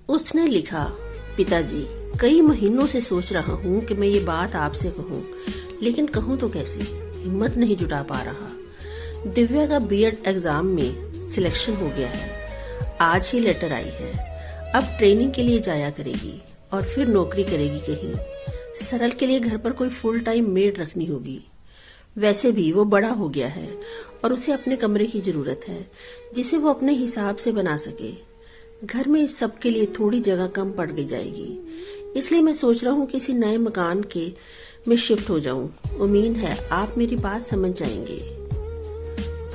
उसने लिखा, पिताजी, कई महीनों से सोच रहा हूँ कि मैं ये बात आपसे कहूँ, लेकिन कहूँ तो कैसे, हिम्मत नहीं जुटा पा रहा। दिव्या का बीएड एग्जाम में सिलेक्शन हो गया है। आज ही लेटर आई है। अब ट्रेनिंग के लिए जाया करेगी और फिर नौकरी करेगी कहीं। सरल के लिए घर पर कोई फुल टाइम मेड रखनी होगी। वैसे भी वो बड़ा हो गया है और उसे अपने कमरे की जरूरत है जिसे वो अपने हिसाब से बना सके। घर में इस सब के लिए थोड़ी जगह कम पड़ गई जाएगी, इसलिए मैं सोच रहा हूँ किसी नए मकान के में शिफ्ट हो जाऊं। उम्मीद है आप मेरी बात समझ जाएंगे।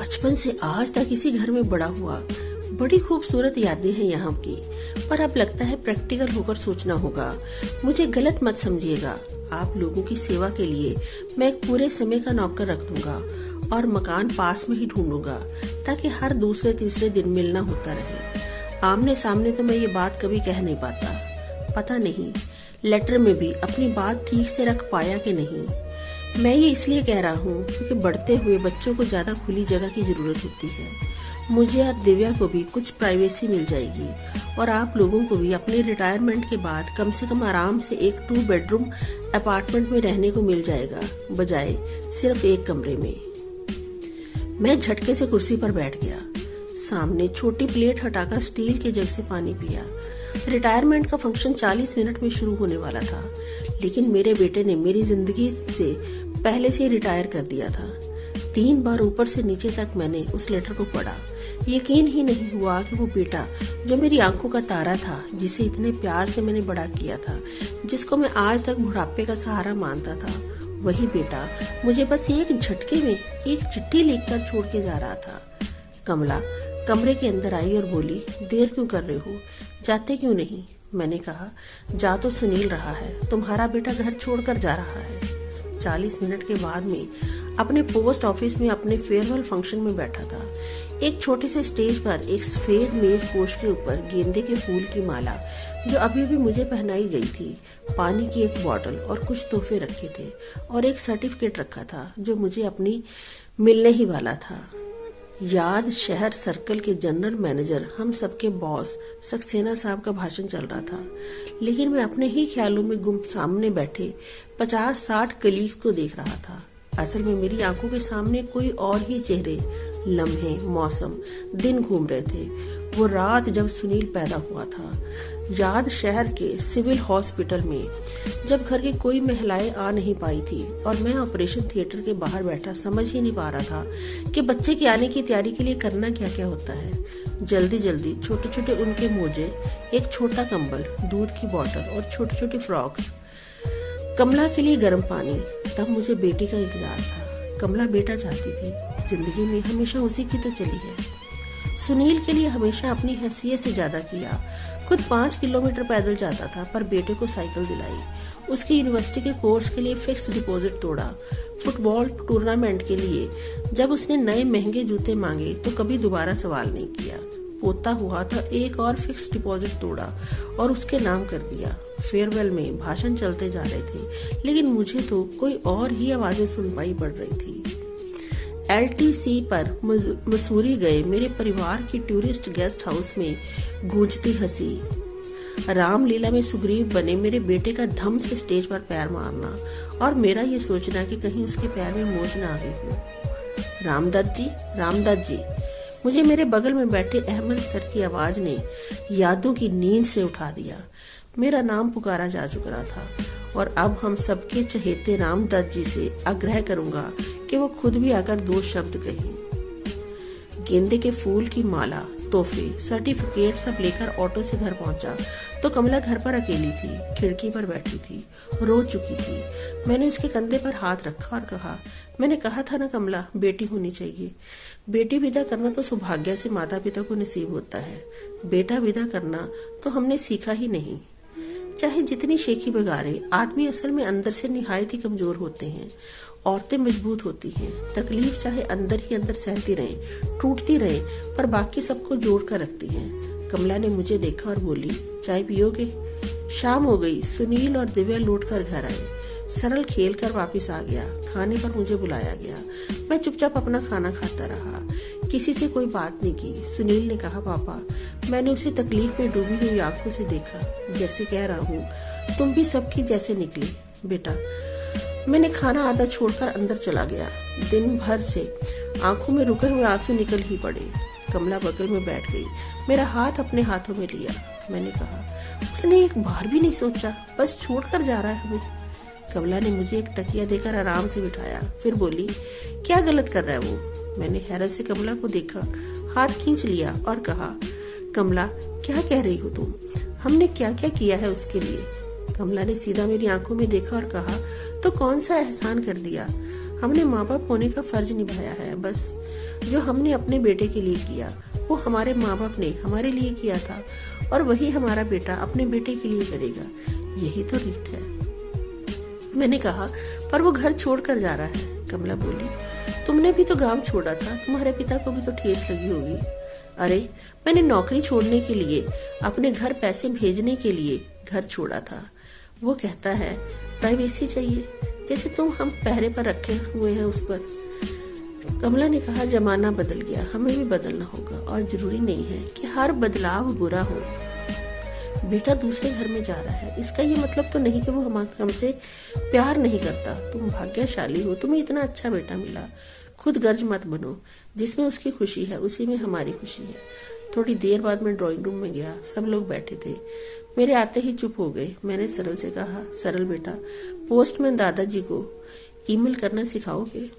बचपन से आज तक इसी घर में बड़ा हुआ, बड़ी खूबसूरत यादें हैं यहाँ की, पर अब लगता है प्रैक्टिकल होकर सोचना होगा। मुझे गलत मत समझिएगा। आप लोगों की सेवा के लिए मैं एक पूरे समय का नौकर रख दूंगा और मकान पास में ही ढूंढूंगा ताकि हर दूसरे तीसरे दिन मिलना होता रहे। आमने सामने तो मैं ये बात कभी कह नहीं पाता। पता नहीं लेटर में भी अपनी बात ठीक से रख पाया कि नहीं। मैं ये इसलिए कह रहा हूँ क्योंकि बढ़ते हुए बच्चों को ज्यादा खुली जगह की जरूरत होती है। मुझे और दिव्या को भी कुछ प्राइवेसी मिल जाएगी और आप लोगों को भी अपने रिटायरमेंट के बाद कम से कम आराम से एक 2 बेडरूम अपार्टमेंट में रहने को मिल जाएगा, बजाय सिर्फ एक कमरे में। मैं झटके से कुर्सी पर बैठ गया। सामने छोटी प्लेट हटाकर स्टील के जग से पानी पिया। रिटायरमेंट का फंक्शन 40 मिनट में शुरू होने वाला था, लेकिन मेरे बेटे ने मेरी जिंदगी से पहले से रिटायर कर दिया था। 3 बार ऊपर से नीचे तक मैंने उस लेटर को पढ़ा। यकीन ही नहीं हुआ कि वो बेटा जो मेरी आंखों का तारा था, जिसे इतने प्यार से मैंने बड़ा किया था, जिसको मैं आज तक बुढ़ापे का सहारा मानता था, वही बेटा मुझे बस एक झटके में एक चिट्ठी लिखकर छोड़ के जा रहा था। कमला कमरे के अंदर आई और बोली, देर क्यों कर रहे हो, जाते क्यों नहीं? मैंने कहा, जा तो सुनील रहा है, तुम्हारा बेटा घर छोड़कर जा रहा है। 40 मिनट के बाद में अपने पोस्ट ऑफिस में अपने फेयरवेल फंक्शन में बैठा था। एक छोटे से स्टेज पर एक सफेद मेज पोश के ऊपर गेंदे के फूल की माला जो अभी भी मुझे पहनाई गई थी, पानी की एक बोतल और कुछ तोहफे रखे थे और एक सर्टिफिकेट रखा था जो मुझे अपनी मिलने ही वाला था। याद शहर सर्कल के जनरल मैनेजर, हम सबके बॉस सक्सेना साहब का भाषण चल रहा था, लेकिन मैं अपने ही ख्यालों में गुम सामने बैठे 50-60 कलीग को देख रहा था। असल में मेरी आंखों के सामने कोई और ही चेहरे, लम्हे, मौसम, दिन घूम रहे थे। वो रात जब सुनील पैदा हुआ था, याद शहर के सिविल हॉस्पिटल में, जब घर की कोई महिलाएं आ नहीं पाई थी और मैं ऑपरेशन थिएटर के बाहर बैठा समझ ही नहीं पा रहा था कि बच्चे के आने की तैयारी के लिए करना क्या क्या होता है। जल्दी जल्दी छोटे छोटे उनके मोजे, एक छोटा कंबल, दूध की बोतल और छोटी छोटी फ्रॉक्स, कमला के लिए गर्म पानी। तब मुझे बेटी का इंतजार था। कमला बेटा चाहती थी, जिंदगी में हमेशा उसी की तो चली है। सुनील के लिए हमेशा अपनी हैसियत से ज्यादा किया। खुद 5 किलोमीटर पैदल जाता था, पर बेटे को साइकिल दिलाई। उसकी यूनिवर्सिटी के कोर्स के लिए फिक्स डिपॉजिट तोड़ा। फुटबॉल टूर्नामेंट के लिए जब उसने नए महंगे जूते मांगे तो कभी दोबारा सवाल नहीं किया। पोता हुआ था, एक और फिक्स डिपॉजिट तोड़ा और उसके नाम कर दिया। फेयरवेल में भाषण चलते जा रहे थे, लेकिन मुझे तो कोई और ही आवाजें सुनवाई पड़ रही थी। LTC पर मसूरी गए मेरे परिवार की टूरिस्ट गेस्ट हाउस में गूंजती हंसी। रामलीला में सुग्रीव बने मेरे बेटे का धम से स्टेज पर पैर मारना और मेरा ये सोचना कि कहीं उसके पैर में मोच ना आ गई हो। रामदत्त जी, मुझे मेरे बगल में बैठे अहमद सर की आवाज ने यादों की नींद से उठा दिया। मेरा नाम पुकारा जा चुका था और अब हम सबके चहेते रामदत्त जी से आग्रह करूंगा कि वो खुद भी आकर 2 शब्द कहें। गेंदे के फूल की माला, तोहफे, सर्टिफिकेट सब लेकर ऑटो से घर पहुंचा तो कमला घर पर अकेली थी, खिड़की पर बैठी थी, रो चुकी थी। मैंने उसके कंधे पर हाथ रखा और कहा, मैंने कहा था ना कमला, बेटी होनी चाहिए। बेटी विदा करना तो सौभाग्य से माता पिता को नसीब होता है, बेटा विदा करना तो हमने सीखा ही नहीं। चाहे जितनी शेखी बगारे, आदमी असल में अंदर से निहायत ही कमजोर होते हैं। औरतें मजबूत होती हैं। तकलीफ चाहे अंदर ही अंदर सहती रहे, टूटती रहे, पर बाकी सबको जोड़ कर रखती हैं। कमला ने मुझे देखा और बोली, चाय पियोगे? शाम हो गई। सुनील और दिव्या लौट कर घर आए। सरल खेल कर वापिस आ गया। खाने पर मुझे बुलाया गया। मैं चुपचाप अपना खाना खाता रहा। किसी से कोई बात नहीं की। सुनील ने कहा, पापा, मैंने उसे तकलीफ में डूबी हुई आंखों से देखा, जैसे कह रहा हूँ तुम भी सबकी जैसे निकली। बेटा, मैंने खाना आधा छोड़कर अंदर चला गया। दिन भर से आंखों में रुके हुए आंसू निकल ही पड़े। कमला बगल में बैठ गई, मेरा हाथ अपने हाथों में लिया। मैंने कहा, उसने एक बार भी नहीं सोचा, बस छोड़कर जा रहा है हमें। कमला ने मुझे एक तकिया देकर आराम से बिठाया, फिर बोली, क्या गलत कर रहा है वो? मैंने हैरत से कमला को देखा, हाथ खींच लिया और कहा, कमला, क्या कह रही हो तुम? हमने क्या क्या किया है उसके लिए? कमला ने सीधा मेरी आंखों में देखा और कहा, तो कौन सा एहसान कर दिया? हमने माँ बाप होने का फर्ज निभाया है। बस जो हमने अपने बेटे के लिए किया वो हमारे माँ बाप ने हमारे लिए किया था, और वही हमारा बेटा अपने बेटे के लिए करेगा। यही तो रीत है। मैंने कहा, पर वो घर छोड़कर जा रहा है। कमला बोली, तुमने भी तो गांव छोड़ा था, तुम्हारे पिता को भी तो ठेस लगी होगी। अरे, मैंने नौकरी छोड़ने के लिए, अपने घर पैसे भेजने के लिए घर छोड़ा था। वो कहता है प्राइवेसी चाहिए, जैसे तुम हम पहरे पर रखे हुए हैं उस पर। कमला ने कहा, जमाना बदल गया, हमें भी बदलना होगा, और जरूरी नहीं है कि हर बदलाव बुरा हो। बेटा दूसरे घर में जा रहा है, इसका ये मतलब तो नहीं कि वो हमसे प्यार नहीं करता। तुम भाग्यशाली हो, तुम्हें इतना अच्छा बेटा मिला। खुद गर्ज मत बनो, जिसमें उसकी खुशी है उसी में हमारी खुशी है। थोड़ी देर बाद मैं ड्राइंग रूम में गया, सब लोग बैठे थे। मेरे आते ही चुप हो गए। मैंने सरल से कहा, सरल बेटा, पोस्टमैन दादाजी को ईमेल करना सिखाओगे?